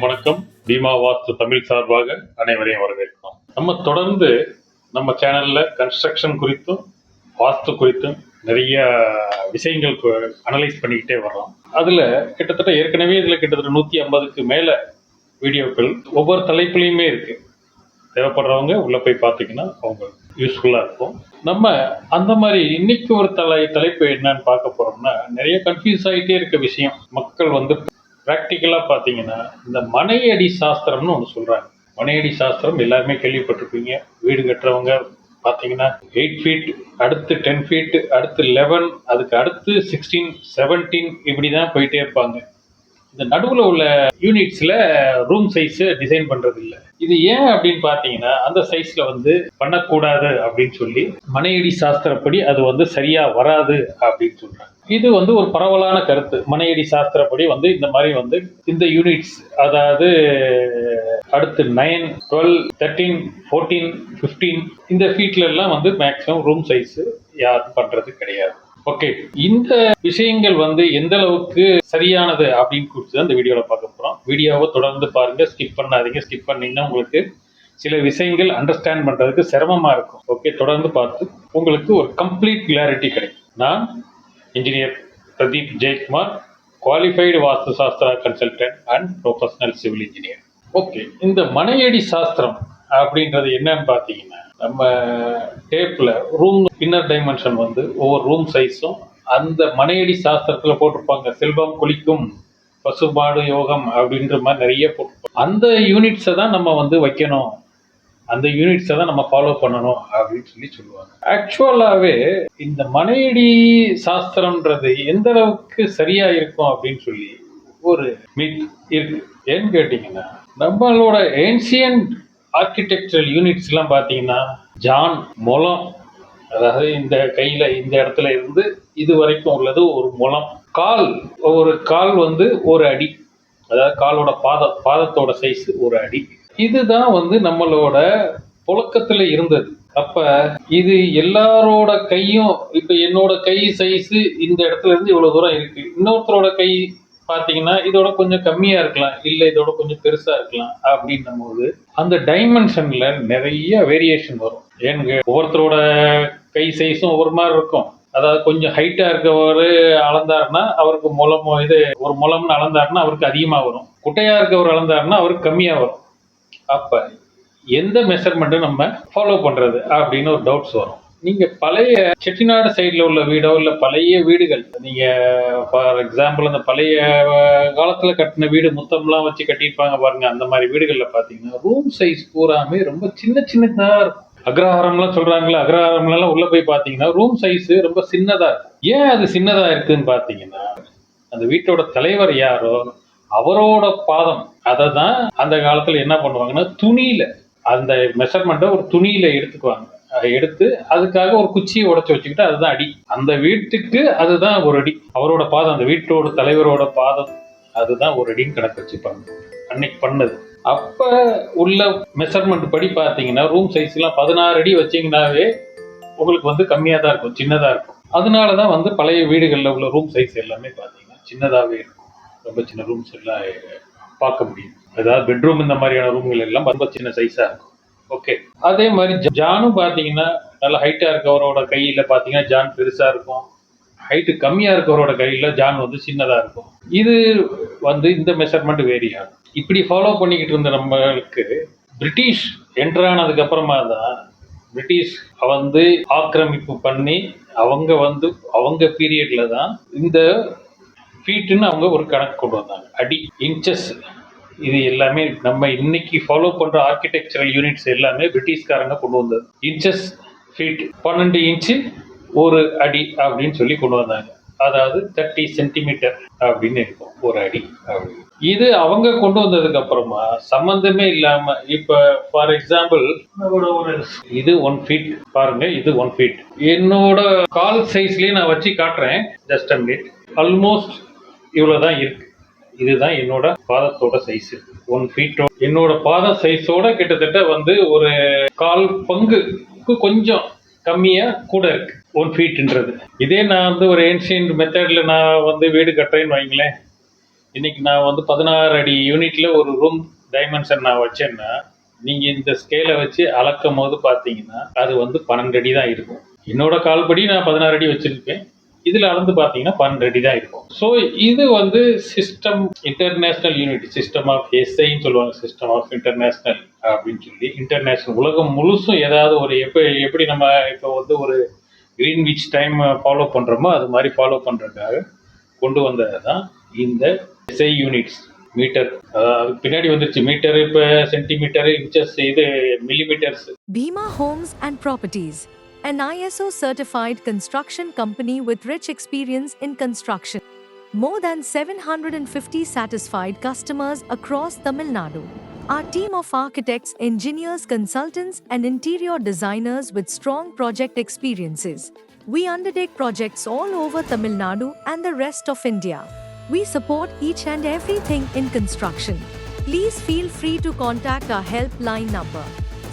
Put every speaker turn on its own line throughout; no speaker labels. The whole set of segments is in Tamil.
வணக்கம். பீமா வாஸ்து தமிழ் சார்பாக அனைவரையும் வரவேற்கிறோம். நம்ம தொடர்ந்து நம்ம சேனல்ல கன்ஸ்ட்ரக்ஷன் குறித்தும் வாஸ்து குறித்தும் நிறைய விஷயங்கள் அனலைஸ் பண்ணிக்கிட்டே வர்றோம். அதுல கிட்டத்தட்ட ஏற்கனவே இதுல கிட்டத்தட்ட 150க்கு மேல வீடியோக்கள் ஒவ்வொரு தலைப்புலையுமே இருக்கு. தேவைப்படுறவங்க உள்ள போய் பார்த்தீங்கன்னா அவங்க யூஸ்ஃபுல்லா இருக்கும். நம்ம அந்த மாதிரி இன்னைக்கு ஒரு தலைப்பு என்னன்னு பார்க்க போறோம்னா, நிறைய கன்ஃபியூஸ் ஆகிட்டே இருக்க விஷயம். மக்கள் பிராக்டிக்கலா பார்த்தீங்கன்னா இந்த மனையடி சாஸ்திரம்னு ஒன்று சொல்றாங்க. மனையடி சாஸ்திரம் எல்லாருமே கேள்விப்பட்டிருப்பீங்க. வீடு கட்டுறவங்க பார்த்தீங்கன்னா 8 ஃபீட், அடுத்து 10 ஃபீட், அடுத்து 11, அதுக்கு அடுத்து 16, 17 இப்படி தான் போயிட்டே இருப்பாங்க. இந்த நடுவில் உள்ள யூனிட்ஸ்ல ரூம் சைஸ் டிசைன் பண்றது இல்லை. இது ஏன் அப்படின்னு பார்த்தீங்கன்னா, அந்த சைஸ்ல பண்ணக்கூடாது அப்படின்னு சொல்லி மனையடி சாஸ்திரப்படி அது சரியா வராது அப்படின்னு சொல்றாங்க. இது ஒரு பரவலான கருத்து. மனையடி சாஸ்திரப்படி இந்த மாதிரி இந்த யூனிட்ஸ், அதாவது அடுத்து 9, 12, 13, 14, 15 இந்த ஃபீட்ல எல்லாம் மேக்ஸிமம் ரூம் சைஸ் யாரும் பண்றது கிடையாது. ஓகே, இந்த விஷயங்கள் எந்த அளவுக்கு சரியானது அப்படின்னு குறித்து இந்த வீடியோவில் பார்க்க போகிறோம். வீடியோவை தொடர்ந்து பாருங்க, ஸ்கிப் பண்ணாதீங்க. ஸ்கிப் பண்ணீங்கன்னா உங்களுக்கு சில விஷயங்கள் அண்டர்ஸ்டாண்ட் பண்றதுக்கு சிரமமா இருக்கும். ஓகே, தொடர்ந்து பார்த்து உங்களுக்கு ஒரு கம்ப்ளீட் கிளாரிட்டி கிடைக்கும். நான் engineer Pradeep Jayakumar, qualified Vastu Shastra consultant and professional civil engineer. Okay, இந்த மனையடி சாஸ்திரம் அப்படின்றது என்னன்னு பார்த்தீங்கன்னா, நம்ம டேப்ல ரூம் இன்னர் டைமென்ஷன் ஒவ்வொரு ரூம் சைஸும் அந்த மனையடி சாஸ்திரத்துல போட்டிருப்பாங்க. செல்வம் கொளிக்கும் பசுபாடு யோகம் அப்படின்ற மாதிரி நிறைய போட்டிருப்பாங்க. அந்த யூனிட்ஸை தான் நம்ம வைக்கணும், அந்த யூனிட்ஸை தான் நம்ம ஃபாலோ பண்ணணும் அப்படின்னு சொல்லுவாங்க. ஆக்சுவலாகவே இந்த மனையடி சாஸ்திரம்ன்றது எந்த அளவுக்கு சரியா இருக்கும் அப்படின்னு சொல்லி ஒரு மித் இருக்கு. ஏன்னு கேட்டீங்கன்னா, நம்மளோட ஏன்சியன்ட் ஆர்கிடெக்சரல் யூனிட்ஸ் எல்லாம் பார்த்தீங்கன்னா ஜான், முழம், அதாவது இந்த கையில இந்த இடத்துல இருந்து இது வரைக்கும் உள்ளது ஒரு முழம். கால், ஒரு கால் ஒரு அடி, அதாவது காலோட பாதத்தோட சைஸ் ஒரு அடி. இதுதான் நம்மளோட புழக்கத்துல இருந்தது. அப்ப இது எல்லாரோட கையும், இப்ப என்னோட கை சைஸ் இந்த இடத்துல இருந்து இவ்வளவு தூரம் இருக்கு, இன்னொருத்தரோட கை பாத்தீங்கன்னா இதோட கொஞ்சம் கம்மியா இருக்கலாம், இல்ல இதோட கொஞ்சம் பெருசா இருக்கலாம். அப்படின்னும் போது அந்த டைமென்ஷன்ல நிறைய வேரியேஷன் வரும். ஏன்னு, ஒவ்வொருத்தரோட கை சைஸும் ஒவ்வொரு மாதிரி இருக்கும். அதாவது கொஞ்சம் ஹைட்டா இருக்கவர் அளந்தாருன்னா அவருக்கு ஒரு முழம்னு அளந்தாருன்னா அவருக்கு அதிகமா வரும். குட்டையா இருக்கவர் அளந்தாருன்னா அவருக்கு கம்மியா வரும். அப்ப எந்த மெஷர்மெண்ட் நம்ம ஃபாலோ பண்றது அப்படின்னு ஒரு டவுட்ஸ் வரும். நீங்க பழைய செட்டிநாடு சைட்ல உள்ள வீடோ இல்ல பழைய வீடுகள், நீங்க ஃபார் எக்ஸாம்பிள் அந்த பழைய காலத்துல கட்டின வீடு முத்தம்லாம் வச்சு கட்டியிருப்பாங்க பாருங்க, அந்த மாதிரி வீடுகள்ல பாத்தீங்கன்னா ரூம் சைஸ் பூராமே ரொம்ப சின்னதா இருக்கும். அக்ரஹாரம்லாம் சொல்றாங்களா, அக்ரஹாரம்லாம் உள்ள போய் பாத்தீங்கன்னா ரூம் சைஸ் ரொம்ப சின்னதா இருக்கும். ஏன் அது சின்னதா இருக்குன்னு பாத்தீங்கன்னா, அந்த வீட்டோட தலைவர் யாரோ அவரோட பாதம், அதை தான் அந்த காலத்துல என்ன பண்ணுவாங்கன்னா துணியில அந்த மெஷர்மெண்ட்டை ஒரு துணியில எடுத்துக்குவாங்க. எடுத்து அதுக்காக ஒரு குச்சியை உடைச்சு வச்சுக்கிட்டு அதுதான் அடி. அந்த வீட்டுக்கு அதுதான் ஒரு அடி. அவரோட பாதம், அந்த வீட்டோட தலைவரோட பாதம், அதுதான் ஒரு அடின்னு கணக்கு வச்சுப்பாங்க அன்னைக்கு பண்ணது. அப்ப உள்ள மெஷர்மெண்ட் படி பாத்தீங்கன்னா ரூம் சைஸ் எல்லாம் 16 அடி வச்சீங்கன்னாவே உங்களுக்கு கம்மியா தான் இருக்கும், சின்னதா இருக்கும். அதனாலதான் பழைய வீடுகள்ல உள்ள ரூம் சைஸ் எல்லாமே பாத்தீங்கன்னா சின்னதாவே இருக்கும். ரொம்ப சின்ன ரூம்ஸ் எல்லாம் பார்க்க முடியும். அதாவது பெட்ரூம் இந்த மாதிரியான ரூம்கள் எல்லாம் ரொம்ப சின்ன சைஸா இருக்கும். ஓகே, அதே மாதிரி ஜானும் பாத்தீங்கன்னா நல்ல ஹைட்டா இருக்கவரோட கையில பாத்தீங்கன்னா ஜான் பெருசா இருக்கும், ஹைட்டு கம்மியா இருக்கவரோட கையில ஜான் சின்னதா இருக்கும். இது இந்த மெஷர்மெண்ட் வேரி ஆகும். இப்படி ஃபாலோ பண்ணிக்கிட்டு இருந்த நம்மளுக்கு பிரிட்டிஷ் என்ட்ரானதுக்கு அப்புறமா தான் பிரிட்டிஷ் ஆக்கிரமிப்பு பண்ணி அவங்க பீரியட்ல தான் இந்த ஃபீட்டுன்னு அவங்க ஒரு கணக்கு கொண்டு வந்தாங்க. அடி, இன்ச்சஸ், இது எல்லாமே நம்ம இன்னைக்கு ஃபாலோ பண்ற ஆர்கிடெக்சரல் யூனிட்ஸ் எல்லாமே பிரிட்டிஷ்காரங்க கொண்டு வந்தது. இன்ச்சஸ், ஃபீட், 12 இன்ச்சு ஒரு அடி அப்படின்னு சொல்லி கொண்டு வந்தாங்க. அதாவது 30 சென்டிமீட்டர் அப்படின்னு இருக்கும் ஒரு அடி அப்படின்னு. இது அவங்க கொண்டு வந்ததுக்கு அப்புறமா சம்பந்தமே இல்லாம, இப்ப ஃபார் எக்ஸாம்பிள் இது 1 ஃபீட் பாருங்க, இது 1 ஃபீட். என்னோட கால் சைஸ்லயே நான் வச்சு காட்டுறேன், ஜஸ்ட் அ மினிட். ஆல்மோஸ்ட் இவ்வளவுதான் இருக்கு. இதுதான் என்னோட பாதத்தோட சைஸ். 1 ஃபீட் என்னோட பாத சைஸோட கிட்டத்தட்ட ஒரு கால் பங்குக்கு கொஞ்சம் கம்மியா கூட இருக்கு 1 ஃபீட்ன்றது. இதே நான் ஒரு ஏன்ஷியன்ட் மெத்தட்ல நான் வீடு கட்டுறேன்னு வைங்களேன், இன்னைக்கு நான் வந்து 16 அடி யூனிட்ல ஒரு ரூம் டைமென்ஷன் நான் வச்சேன்னா, நீங்க இந்த ஸ்கேலை வச்சு அளக்கும் போது பார்த்தீங்கன்னா, அது வந்து 12 அடி தான் இருக்கும். என்னோட கால்படி நான் 16 அடி வச்சிருப்பேன். இதுல அளந்து பார்த்தீங்கன்னா 12 அடி தான் இருக்கும். ஸோ இது வந்து system international unit, system of எஸ்ஐன்னு சொல்லுவாங்க, சிஸ்டம் ஆஃப் இன்டர்நேஷனல் அப்படின்னு சொல்லி. இன்டர்நேஷனல் உலகம் முழுசும் ஏதாவது ஒரு எப்படி நம்ம இப்போ வந்து ஒரு கிரீன்விச் டைம் ஃபாலோ பண்றோமோ அது மாதிரி ஃபாலோ பண்றதுக்காக கொண்டு வந்தது தான் இந்த எஸ்ஐ யூனிட்ஸ். மீட்டர் அதுக்கு பின்னாடி வந்துருச்சு. மீட்டர் இப்போ சென்டிமீட்டர், இன்ச்சஸ், இது millimetres.
Bima Homes and Properties, an ISO certified construction company with rich experience in construction. More than 750 satisfied customers across Tamil Nadu. Our team of architects, engineers, consultants, and interior designers with strong project experiences. We undertake projects all over Tamil Nadu and the rest of India. We support each and everything in construction. Please feel free to contact our helpline number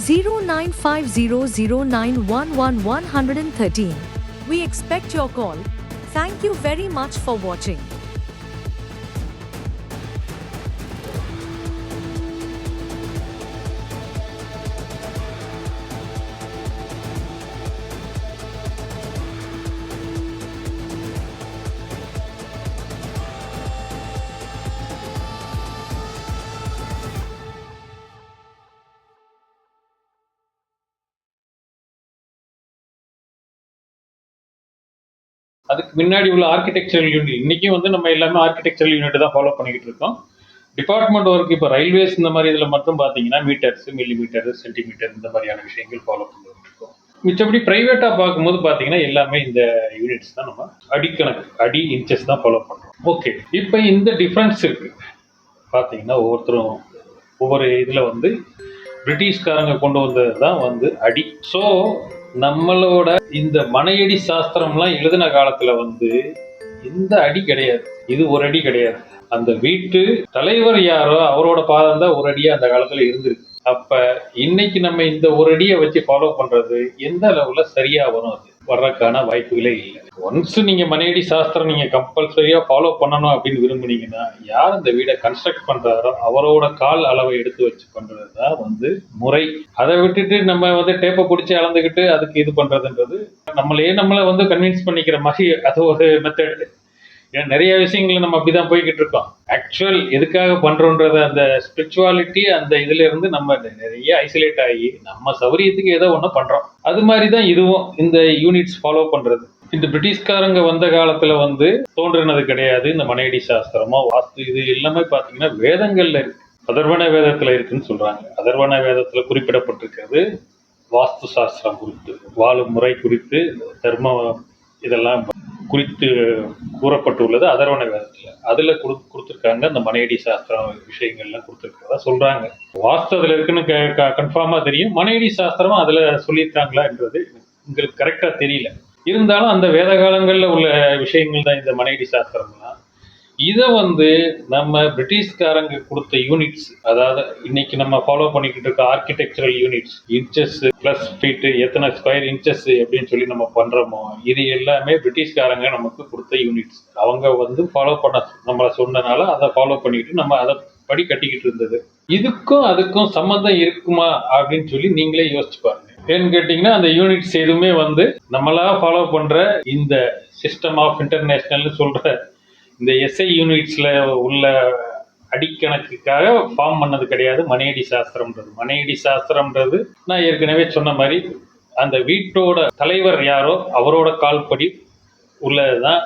0950091113. We expect your call. Thank you very much for watching.
அதுக்கு முன்னாடி உள்ள ஆர்கிடெக்சரல் யூனிட், இன்னைக்கும் வந்து நம்ம எல்லாமே ஆர்கிடெக்சரல் யூனிட் தான் ஃபாலோ பண்ணிக்கிட்டு இருக்கோம். டிபார்ட்மெண்ட் ஒர்க் இப்போ ரயில்வேஸ் இந்த மாதிரி இதில் மட்டும் பார்த்தீங்கன்னா மீட்டர்ஸ், மில்லிமீட்டர், சென்டிமீட்டர் இந்த மாதிரியான விஷயங்கள் ஃபாலோ பண்ணிட்டு இருக்கோம். மிச்சப்படி ப்ரைவேட்டாக பார்க்கும்போது பார்த்தீங்கன்னா எல்லாமே இந்த யூனிட்ஸ் தான் நம்ம அடிக்கணக்கு, அடி இன்ச்சஸ் தான் ஃபாலோ பண்ணுறோம். ஓகே, இப்போ இந்த டிஃப்ரென்ஸ் இருக்கு பார்த்தீங்கன்னா ஒவ்வொருத்தரும் ஒவ்வொரு இதில் வந்து பிரிட்டிஷ்காரங்க கொண்டு வந்தது தான் வந்து அடி. ஸோ நம்மளோட இந்த மனையடி சாஸ்திரம்லாம் எழுதின காலத்துல வந்து இந்த அடி கிடையாது, இது ஒரு அடி கிடையாது. அந்த வீட்டு தலைவர் யாரோ அவரோட பாதம் தான் ஒரு அடியா அந்த காலத்துல இருந்திருக்கு. அப்ப இன்னைக்கு நம்ம இந்த ஒரு அடியை வச்சு ஃபாலோ பண்றது எந்த அளவுல சரியா வரும், அது வர்றதுக்கான வாய்ப்புகளே இல்லை. ஒன்ஸ் நீங்க மனையடி சாஸ்திரம் நீங்க கம்பல்சரியா ஃபாலோ பண்ணணும் அப்படின்னு விரும்புனீங்கன்னா, யார் அந்த வீடை கன்ஸ்ட்ரக்ட் பண்றாரோ அவரோட கால் அளவை எடுத்து வச்சு பண்றதுதான் வந்து முறை. அதை விட்டுட்டு நம்ம வந்து டேப்பை பிடிச்சி அளந்துக்கிட்டு அதுக்கு இது பண்றதுன்றது நம்மளை வந்து கன்வின்ஸ் பண்ணிக்கிற மாதிரி அது ஒரு மெத்தட். ஏன்னா நிறைய விஷயங்களை நம்ம அப்படிதான் போய்கிட்டு இருக்கோம். ஆக்சுவல் எதுக்காக பண்றோன்றத அந்த ஸ்பிரிச்சுவாலிட்டி அந்த இதுல இருந்து நம்ம நிறைய ஐசோலேட் ஆகி நம்ம சௌரியத்துக்கு ஏதோ ஒண்ணு பண்றோம். அது மாதிரிதான் இதுவும் இந்த யூனிட்ஸ் ஃபாலோ பண்றது. இந்த பிரிட்டிஷ்காரங்க வந்த காலத்துல வந்து தோன்றினது கிடையாது இந்த மனையடி சாஸ்திரமோ வாஸ்து, இது எல்லாமே பாத்தீங்கன்னா வேதங்கள்ல இருக்கு. அதர்வண வேதத்துல இருக்குன்னு சொல்றாங்க. அதர்வண வேதத்துல குறிப்பிடப்பட்டிருக்கிறது வாஸ்து சாஸ்திரம் குறித்து, வாழும் முறை குறித்து, தர்மம் இதெல்லாம் குறித்து கூறப்பட்டுள்ளது அதர்வண வேதத்துல. அதுல கொடுத்துருக்காங்க அந்த மனையடி சாஸ்திரம் விஷயங்கள்லாம் கொடுத்துருக்கிறதா சொல்றாங்க. வாஸ்து அதுல இருக்குன்னு கன்ஃபார்மா தெரியும். மனையடி சாஸ்திரமும் அதுல சொல்லியிருக்காங்களான்றது உங்களுக்கு கரெக்டா தெரியல. இருந்தாலும் அந்த வேத காலங்கள்ல உள்ள விஷயங்கள் தான் இந்த மனையடி சாஸ்திரம்லாம். இதை வந்து நம்ம பிரிட்டிஷ்காரங்க கொடுத்த யூனிட்ஸ், அதாவது இன்னைக்கு நம்ம ஃபாலோ பண்ணிக்கிட்டு இருக்க architectural units, inches plus feet, எத்தனை ஸ்கொயர் இன்ச்சஸ் அப்படின்னு சொல்லி நம்ம பண்றோமோ இது எல்லாமே பிரிட்டிஷ்காரங்க நமக்கு கொடுத்த யூனிட்ஸ். அவங்க வந்து ஃபாலோ பண்ண நம்மளை சொன்னனால அதை ஃபாலோ பண்ணிட்டு நம்ம அதை படி கட்டிக்கிட்டு இருந்தது. இதுக்கும் அதுக்கும் சம்மந்தம் இருக்குமா அப்படின்னு சொல்லி நீங்களே யோசிச்சு பாருங்க. ஏன்னு கேட்டீங்கன்னா அந்த யூனிட்ஸ் எதுவுமே வந்து நம்மளா ஃபாலோ பண்ற இந்த சிஸ்டம் ஆஃப் இன்டர்நேஷனல் சொல்ற இந்த எஸ்ஐ யூனிட்ஸ்ல உள்ள அடிக்கணக்குக்காக ஃபார்ம் பண்ணது கிடையாது மனையடி சாஸ்திரம்ன்றது. மனையடி சாஸ்திரம்ன்றது நான் ஏற்கனவே சொன்ன மாதிரி அந்த வீட்டோட தலைவர் யாரோ அவரோட கால்படி உள்ளதுதான்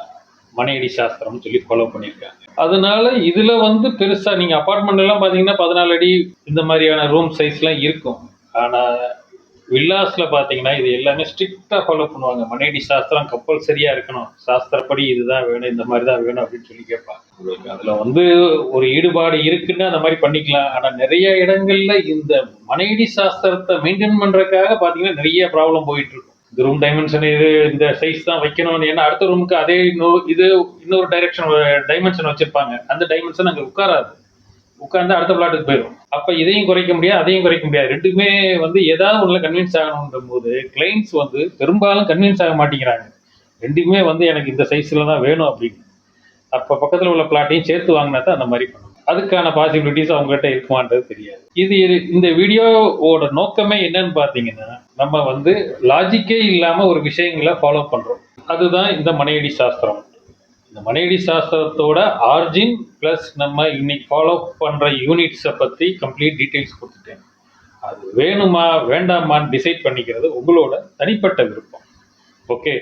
மனையடி சாஸ்திரம்னு சொல்லி ஃபாலோ பண்ணியிருக்காங்க. அதனால இதுல வந்து பெருசா நீங்க அபார்ட்மெண்ட் எல்லாம் பாத்தீங்கன்னா 14 அடி இந்த மாதிரியான ரூம் சைஸ் எல்லாம் இருக்கும். ஆனா வில்லாஸ்ல பாத்தீங்கன்னா இது எல்லாமே ஸ்ட்ரிக்டா ஃபாலோ பண்ணுவாங்க. மனையடி சாஸ்திரம் கம்பல்சரியா இருக்கணும், சாஸ்திரப்படி இதுதான் வேணும், இந்த மாதிரி தான் வேணும் அப்படின்னு சொல்லி கேட்பாங்க. உங்களுக்கு அதுல வந்து ஒரு ஈடுபாடு இருக்குன்னு அந்த மாதிரி பண்ணிக்கலாம். ஆனா நிறைய இடங்கள்ல இந்த மனையடி சாஸ்திரத்தை மெயின்டைன் பண்றதுக்காக பாத்தீங்கன்னா நிறைய ப்ராப்ளம் போயிட்டு இருக்கும். இந்த ரூம் டைமென்ஷன் இது இந்த சைஸ் தான் வைக்கணும், ஏன்னா அடுத்த ரூமுக்கு அதே இன்னொரு டைமென்ஷன் வச்சிருப்பாங்க. அந்த டைமென்ஷன் அங்க உட்கார்ந்து அடுத்த பிளாட்டுக்கு போயிடும். அப்ப இதையும் குறைக்க முடியாது, அதையும் குறைக்க முடியாது. ரெண்டுமே வந்து ஏதாவது ஒண்ணுல கன்வின்ஸ் ஆகணுன்ற போது கிளைண்ட்ஸ் வந்து பெரும்பாலும் கன்வின்ஸ் ஆக மாட்டேங்கிறாங்க. ரெண்டுமே வந்து எனக்கு இந்த சைஸ்ல தான் வேணும் அப்படின்னு. அப்போ பக்கத்தில் உள்ள பிளாட்டையும் சேர்த்து வாங்கினா தான் அந்த மாதிரி பண்ணணும். அதுக்கான பாசிபிலிட்டிஸ் அவங்ககிட்ட இருக்குமான்றது தெரியாது. இந்த வீடியோவோட நோக்கமே என்னன்னு பார்த்தீங்கன்னா, நம்ம வந்து லாஜிக்கே இல்லாமல் ஒரு விஷயங்களை ஃபாலோ பண்ணுறோம். அதுதான் இந்த மனையடி சாஸ்திரம். இந்த மனையடி சாஸ்திரத்தோட ஆர்ஜின் ப்ளஸ் நம்ம இன்னைக்கு ஃபாலோ பண்ணுற யூனிட்ஸை பற்றி கம்ப்ளீட் டீட்டெயில்ஸ் கொடுத்துட்டேன். அது வேணுமா வேண்டாமான்னு டிசைட் பண்ணிக்கிறது உங்களோட தனிப்பட்ட விருப்பம். ஓகே,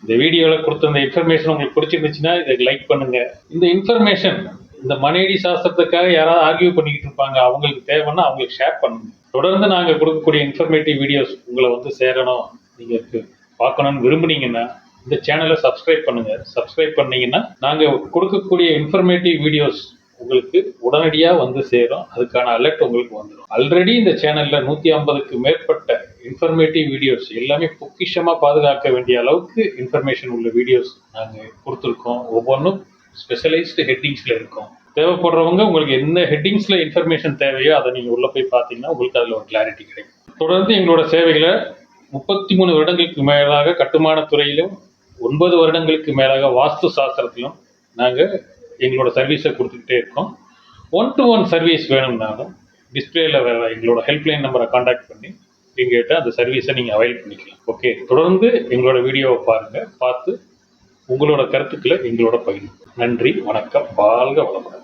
இந்த வீடியோவில் கொடுத்த இந்த இன்ஃபர்மேஷன் உங்களுக்கு பிடிச்சிருந்துச்சுன்னா இதை லைக் பண்ணுங்க. இந்த இன்ஃபர்மேஷன் இந்த மனையடி சாஸ்திரத்துக்காக யாராவது ஆர்கியூ பண்ணிக்கிட்டு இருப்பாங்க, அவங்களுக்கு தேவைன்னா அவங்களுக்கு ஷேர் பண்ணுங்க. தொடர்ந்து நாங்கள் கொடுக்கக்கூடிய இன்ஃபர்மேட்டிவ் வீடியோஸ் உங்களை வந்து சேரணும், நீங்கள் பார்க்கணும்னு விரும்புனீங்கன்னா இந்த சேனலை சப்ஸ்கிரைப் பண்ணுங்க. சப்ஸ்கிரைப் பண்ணீங்கன்னா நாங்கள் கொடுக்கக்கூடிய இன்ஃபர்மேட்டிவ் வீடியோஸ் உங்களுக்கு உடனடியாக வந்து சேரும். அதுக்கான அலர்ட் உங்களுக்கு வந்துடும். ஆல்ரெடி இந்த சேனலில் 150க்கு மேற்பட்ட இன்ஃபர்மேட்டிவ் வீடியோஸ் எல்லாமே பொக்கிஷமாக பாதுகாக்க வேண்டிய அளவுக்கு இன்ஃபர்மேஷன் உள்ள வீடியோஸ் நாங்கள் கொடுத்துருக்கோம். ஒவ்வொன்றும் ஸ்பெஷலைஸ்டு ஹெட்டிங்ஸில் இருக்கும். தேவைப்படுறவங்க உங்களுக்கு என்ன ஹெட்டிங்ஸில் இன்ஃபர்மேஷன் தேவையோ அதை நீங்கள் உள்ளே போய் பார்த்தீங்கன்னா உங்களுக்கு அதில் ஒரு கிளாரிட்டி கிடைக்கும். தொடர்ந்து எங்களோட சேவைகளை 33 வருடங்களுக்கு மேலாக கட்டுமான துறையிலும் 9 வருடங்களுக்கு மேலாக வாஸ்து சாஸ்திரத்திலும் நாங்கள் எங்களோட சர்வீஸை கொடுத்துக்கிட்டே இருக்கோம். 1-to-1 சர்வீஸ் வேணும்னாலும் டிஸ்பிளேல எங்களோட ஹெல்ப்லைன் நம்பரை காண்டாக்ட் பண்ணி எங்ககிட்ட அந்த சர்வீஸை நீங்கள் அவைல் பண்ணிக்கலாம். ஓகே, தொடர்ந்து எங்களோட வீடியோவை பாருங்கள், பார்த்து உங்களோட கருத்துக்களை எங்களோட பகிருங்க. நன்றி, வணக்கம், வாழ்க வளமுடன்.